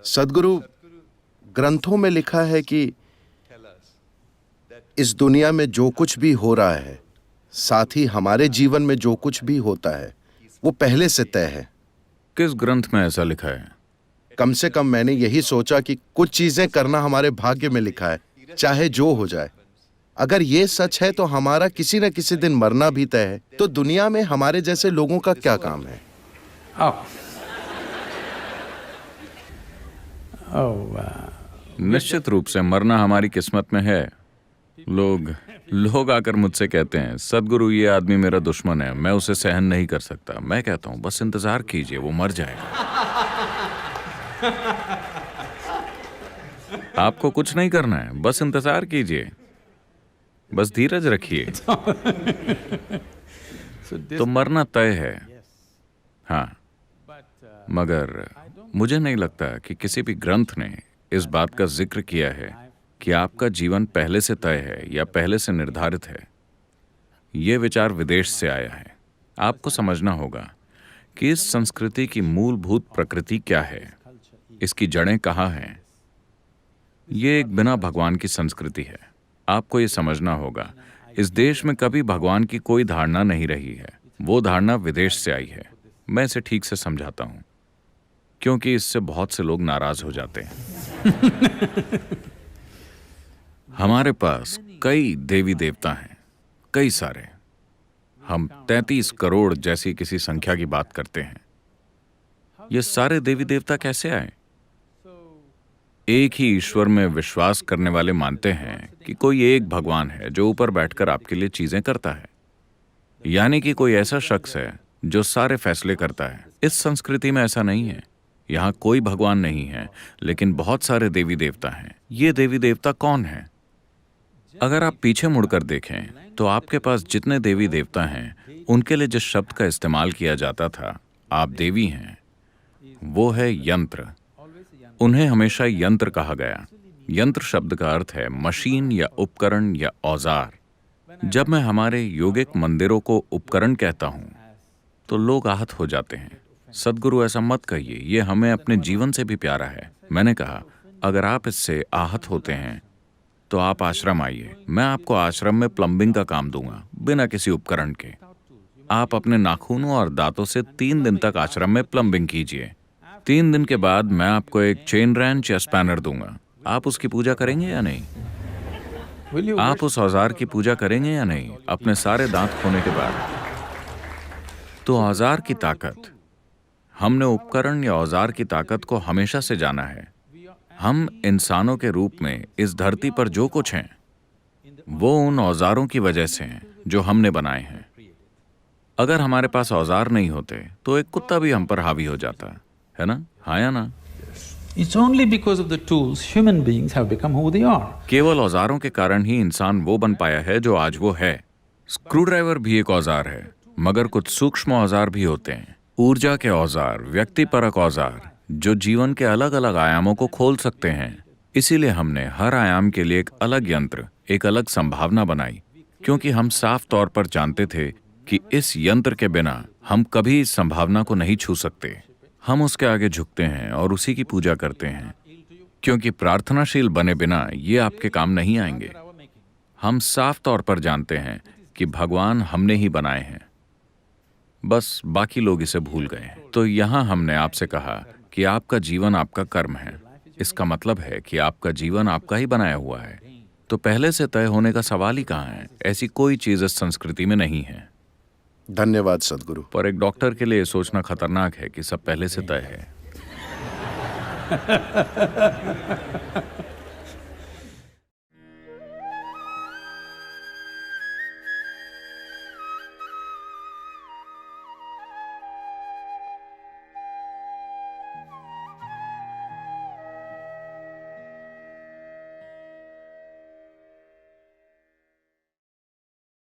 सद्गुरु, ग्रंथों में लिखा है कि इस दुनिया में जो कुछ भी हो रहा है, साथ ही हमारे जीवन में जो कुछ भी होता है, वो पहले से तय है। किस ग्रंथ में ऐसा लिखा है? कम से कम मैंने यही सोचा कि कुछ चीजें करना हमारे भाग्य में लिखा है, चाहे जो हो जाए। अगर ये सच है तो हमारा किसी न किसी दिन मरना भी तय है, तो दुनिया में हमारे जैसे लोगों का क्या काम है? निश्चित रूप से मरना हमारी किस्मत में है। लोग आकर मुझसे कहते हैं, सद्गुरु ये आदमी मेरा दुश्मन है, मैं उसे सहन नहीं कर सकता। मैं कहता हूं बस इंतजार कीजिए, वो मर जाएगा। आपको कुछ नहीं करना है, बस इंतजार कीजिए, बस धीरज रखिए। तो मरना तय है, हाँ, मगर मुझे नहीं लगता कि किसी भी ग्रंथ ने इस बात का जिक्र किया है कि आपका जीवन पहले से तय है या पहले से निर्धारित है। यह विचार विदेश से आया है। आपको समझना होगा कि इस संस्कृति की मूलभूत प्रकृति क्या है, इसकी जड़ें कहाँ हैं। ये एक बिना भगवान की संस्कृति है। आपको ये समझना होगा, इस देश में कभी भगवान की कोई धारणा नहीं रही है। वो धारणा विदेश से आई है। मैं इसे ठीक से समझाता हूं, क्योंकि इससे बहुत से लोग नाराज हो जाते हैं। हमारे पास कई देवी देवता हैं, कई सारे। हम 33 करोड़ जैसी किसी संख्या की बात करते हैं। ये सारे देवी देवता कैसे आए? एक ही ईश्वर में विश्वास करने वाले मानते हैं कि कोई एक भगवान है जो ऊपर बैठकर आपके लिए चीजें करता है, यानी कि कोई ऐसा शख्स है जो सारे फैसले करता है। इस संस्कृति में ऐसा नहीं है। यहाँ कोई भगवान नहीं है, लेकिन बहुत सारे देवी देवता हैं। ये देवी देवता कौन हैं? अगर आप पीछे मुड़कर देखें तो आपके पास जितने देवी देवता हैं, उनके लिए जिस शब्द का इस्तेमाल किया जाता था, आप देवी हैं, वो है यंत्र। उन्हें हमेशा यंत्र कहा गया। यंत्र शब्द का अर्थ है मशीन या उपकरण या औजार। जब मैं हमारे योगिक मंदिरों को उपकरण कहता हूं तो लोग आहत हो जाते हैं। सद्गुरु ऐसा मत कहिए, ये हमें अपने जीवन से भी प्यारा है। मैंने कहा, अगर आप इससे आहत होते हैं तो आप आश्रम आइए, मैं आपको आश्रम में प्लम्बिंग का काम दूंगा, बिना किसी उपकरण के। आप अपने नाखूनों और दांतों से 3 दिन तक आश्रम में प्लम्बिंग कीजिए। 3 दिन के बाद मैं आपको एक चेन रेंच या स्पैनर दूंगा। आप उसकी पूजा करेंगे या नहीं? आप उस औजार की पूजा करेंगे या नहीं, अपने सारे दांत खोने के बाद? तो औजार की ताकत, हमने उपकरण या औजार की ताकत को हमेशा से जाना है। हम इंसानों के रूप में इस धरती पर जो कुछ हैं, वो उन औजारों की वजह से हैं जो हमने बनाए हैं। अगर हमारे पास औजार नहीं होते तो एक कुत्ता भी हम पर हावी हो जाता है ना? हाँ या ना? It's only because of the tools human beings have become who they are. केवल औजारों के कारण ही इंसान वो बन पाया है जो आज वो है। स्क्रू ड्राइवर भी एक औजार है, मगर कुछ सूक्ष्म औजार भी होते हैं। ऊर्जा के औजार, व्यक्तिपरक औजार, जो जीवन के अलग अलग आयामों को खोल सकते हैं। इसीलिए हमने हर आयाम के लिए एक अलग यंत्र, एक अलग संभावना बनाई, क्योंकि हम साफ तौर पर जानते थे कि इस यंत्र के बिना हम कभी इस संभावना को नहीं छू सकते। हम उसके आगे झुकते हैं और उसी की पूजा करते हैं, क्योंकि प्रार्थनाशील बने बिना ये आपके काम नहीं आएंगे। हम साफ तौर पर जानते हैं कि भगवान हमने ही बनाए हैं, बस बाकी लोग इसे भूल गए। तो यहाँ हमने आपसे कहा कि आपका जीवन आपका कर्म है। इसका मतलब है कि आपका जीवन आपका ही बनाया हुआ है। तो पहले से तय होने का सवाल ही कहाँ है? ऐसी कोई चीज इस संस्कृति में नहीं है। धन्यवाद सद्गुरु। पर एक डॉक्टर के लिए सोचना खतरनाक है कि सब पहले से तय है।